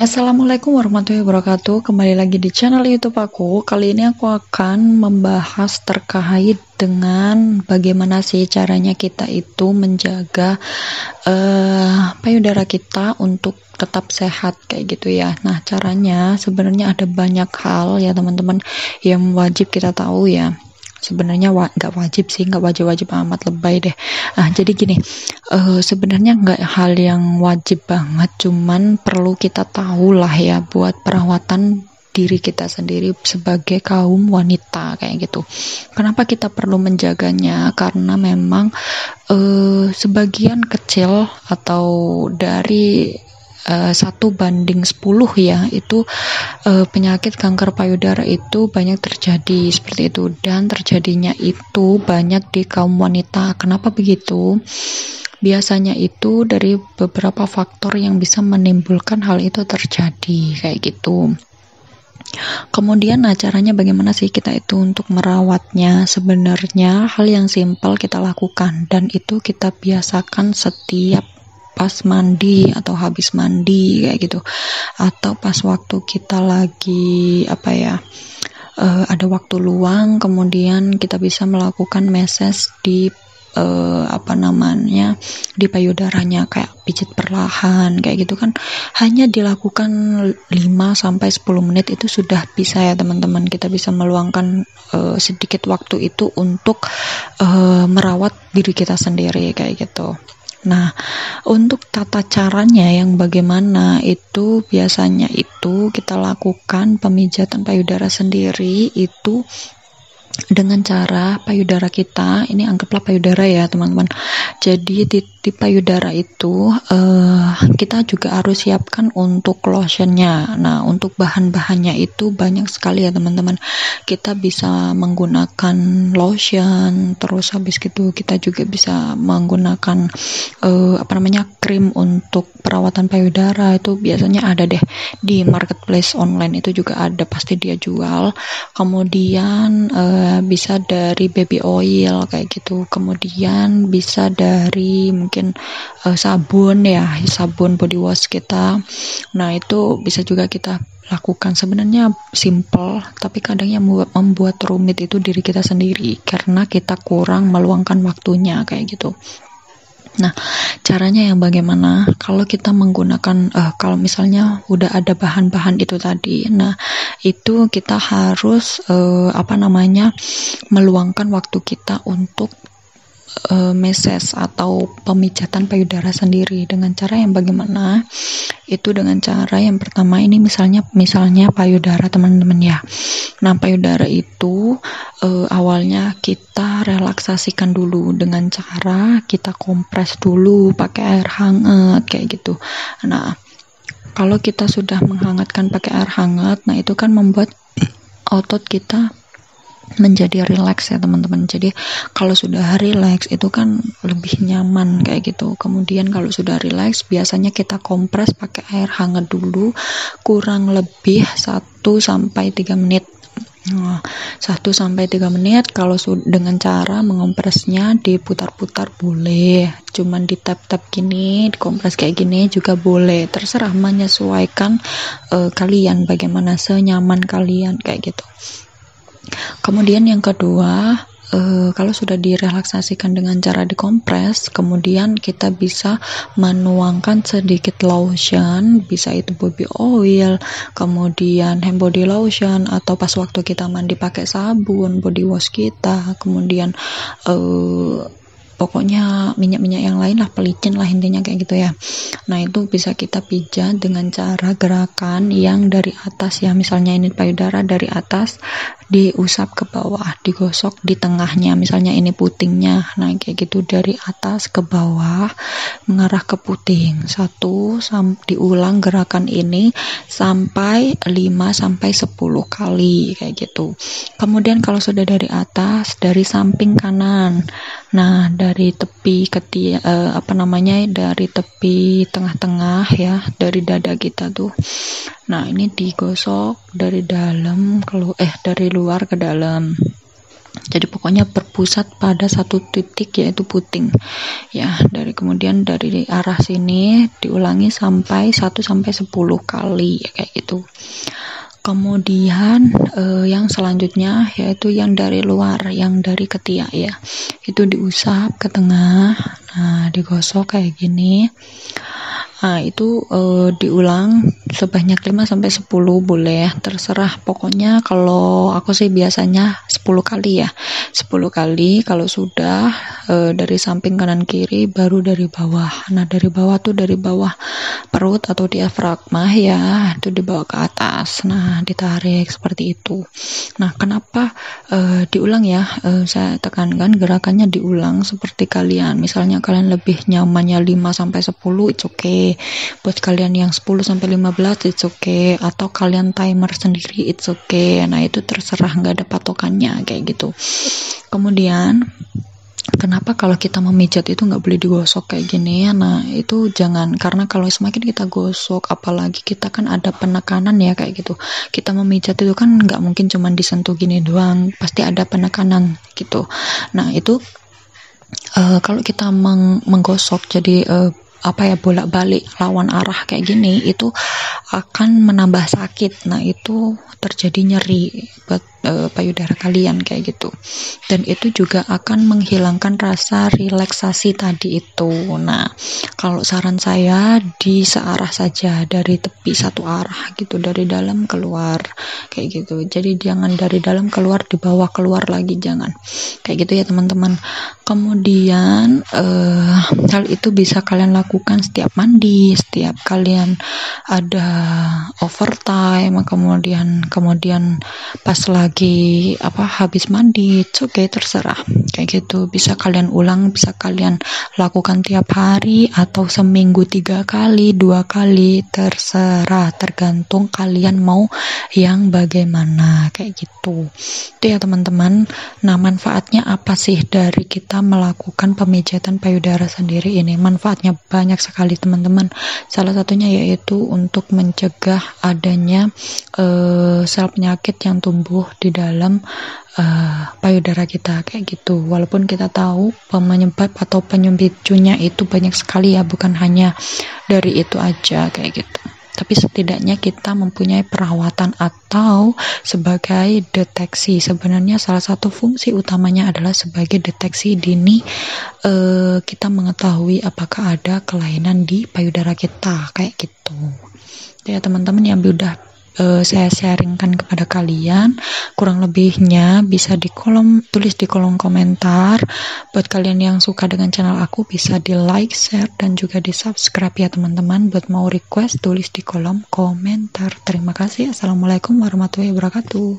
Assalamualaikum warahmatullahi wabarakatuh. Kembali lagi di channel YouTube aku. Kali ini aku akan membahas terkait dengan bagaimana sih caranya kita itu menjaga payudara kita untuk tetap sehat kayak gitu ya. Nah, caranya sebenarnya ada banyak hal ya teman-teman yang wajib kita tahu ya. Sebenarnya nggak wajib sih, nggak wajib-wajib amat, lebay deh. Jadi gini, sebenarnya nggak hal yang wajib banget, cuman perlu kita tahu lah ya buat perawatan diri kita sendiri sebagai kaum wanita kayak gitu. Kenapa kita perlu menjaganya? Karena memang sebagian kecil atau dari 1 banding 10 ya, itu penyakit kanker payudara itu banyak terjadi seperti itu, dan terjadinya itu banyak di kaum wanita. Kenapa begitu? Biasanya itu dari beberapa faktor yang bisa menimbulkan hal itu terjadi kayak gitu. Kemudian caranya bagaimana sih kita itu untuk merawatnya? Sebenarnya hal yang simpel kita lakukan, dan itu kita biasakan setiap pas mandi atau habis mandi kayak gitu, atau pas waktu kita lagi ada waktu luang, kemudian kita bisa melakukan massage di di payudaranya, kayak pijit perlahan kayak gitu kan. Hanya dilakukan 5-10 menit itu sudah bisa ya teman-teman. Kita bisa meluangkan sedikit waktu itu untuk merawat diri kita sendiri kayak gitu. Nah, untuk tata caranya yang bagaimana itu biasanya itu kita lakukan pemijatan payudara sendiri itu dengan cara payudara kita, ini anggaplah payudara ya teman-teman. Jadi di payudara itu kita juga harus siapkan untuk lotionnya. Nah, untuk bahan-bahannya itu banyak sekali ya teman-teman. Kita bisa menggunakan lotion, terus habis itu kita juga bisa menggunakan krim untuk perawatan payudara. Itu biasanya ada deh di marketplace online, itu juga ada, pasti dia jual. Kemudian bisa dari baby oil kayak gitu, kemudian bisa dari mungkin sabun body wash kita. Nah, itu bisa juga kita lakukan. Sebenarnya simple, tapi kadang yang membuat rumit itu diri kita sendiri karena kita kurang meluangkan waktunya kayak gitu. Nah, caranya yang bagaimana? Kalau kita menggunakan kalau misalnya udah ada bahan-bahan itu tadi, nah itu kita harus meluangkan waktu kita untuk massage atau pemijatan payudara sendiri. Dengan cara yang bagaimana? Itu dengan cara yang pertama, ini misalnya payudara teman-teman ya. Nah, payudara itu awalnya kita relaksasikan dulu dengan cara kita kompres dulu pakai air hangat kayak gitu. Nah, kalau kita sudah menghangatkan pakai air hangat, nah itu kan membuat otot kita menjadi rileks ya teman-teman. Jadi kalau sudah rileks itu kan lebih nyaman kayak gitu. Kemudian kalau sudah rileks, biasanya kita kompres pakai air hangat dulu kurang lebih 1-3 menit. 1-3 menit. Kalau dengan cara mengompresnya diputar-putar boleh, cuman di tap-tap gini, dikompres kayak gini juga boleh, terserah, menyesuaikan kalian, bagaimana senyaman kalian kayak gitu. Kemudian yang kedua, kalau sudah direlaksasikan dengan cara dikompres, kemudian kita bisa menuangkan sedikit lotion, bisa itu baby oil, kemudian hand body lotion, atau pas waktu kita mandi pakai sabun body wash kita, kemudian pokoknya minyak-minyak yang lain lah, pelicin lah intinya kayak gitu ya. Nah, itu bisa kita pijat dengan cara gerakan yang dari atas ya. Misalnya ini payudara, dari atas diusap ke bawah, digosok di tengahnya, misalnya ini putingnya. Nah, kayak gitu, dari atas ke bawah mengarah ke puting. Diulang gerakan ini sampai 5-10 kali kayak gitu. Kemudian kalau sudah dari atas, dari samping kanan, nah dari tepi dari tepi tengah-tengah ya, dari dada kita tuh. Nah, ini digosok dari dari luar ke dalam. Jadi pokoknya berpusat pada satu titik, yaitu puting ya. Kemudian dari arah sini diulangi sampai 1-10 kali ya, kayak gitu. Kemudian yang selanjutnya yaitu yang dari luar, yang dari ketiak ya, itu diusap ke tengah. Nah, digosok kayak gini. Nah, itu diulang sebanyak 5-10 boleh, terserah. Pokoknya kalau aku sih biasanya 10 kali ya. 10 kali. Kalau sudah dari samping kanan kiri, baru dari bawah. Nah, dari bawah tuh dari bawah perut atau diafragma ya, itu dibawa ke atas. Nah, ditarik seperti itu. Nah, kenapa diulang ya? Saya tekankan gerakannya diulang seperti kalian. Misalnya kalian lebih nyamannya 5-10, it's okay. Buat kalian yang 10-15, it's okay. Atau kalian timer sendiri, it's okay. Nah, itu terserah, nggak ada patokannya kayak gitu. Kemudian kenapa kalau kita memijat itu nggak boleh digosok kayak gini ya? Nah, itu jangan, karena kalau semakin kita gosok, apalagi kita kan ada penekanan ya kayak gitu. Kita memijat itu kan nggak mungkin cuma disentuh gini doang, pasti ada penekanan gitu. Nah, itu kalau kita menggosok jadi bolak-balik lawan arah kayak gini, itu akan menambah sakit. Nah, itu terjadi nyeri buat payudara kalian kayak gitu, dan itu juga akan menghilangkan rasa relaksasi tadi itu. Nah, kalau saran saya di searah saja, dari tepi satu arah gitu, dari dalam keluar kayak gitu. Jadi jangan dari dalam keluar, di bawah keluar lagi, jangan kayak gitu ya teman-teman. Kemudian hal itu bisa kalian lakukan setiap mandi, setiap kalian ada overtime, kemudian pas lagi habis mandi, oke, terserah kayak gitu. Bisa kalian ulang, bisa kalian lakukan tiap hari atau seminggu 3 kali, 2 kali, terserah, tergantung kalian mau yang bagaimana kayak gitu. Itu ya teman-teman. Nah, manfaatnya apa sih dari kita melakukan pemijatan payudara sendiri ini? Manfaatnya banyak sekali teman-teman. Salah satunya yaitu untuk mencegah adanya sel penyakit yang tumbuh di dalam payudara kita kayak gitu. Walaupun kita tahu penyebab atau penyempicunya itu banyak sekali ya, bukan hanya dari itu aja kayak gitu. Tapi setidaknya kita mempunyai perawatan atau sebagai deteksi. Sebenarnya salah satu fungsi utamanya adalah sebagai deteksi dini, kita mengetahui apakah ada kelainan di payudara kita kayak gitu. Ya teman-teman, yang udah saya sharingkan kepada kalian, kurang lebihnya bisa tulis di kolom komentar. Buat kalian yang suka dengan channel aku, bisa di like, share, dan juga di subscribe ya teman-teman. Buat mau request, tulis di kolom komentar. Terima kasih. Assalamualaikum warahmatullahi wabarakatuh.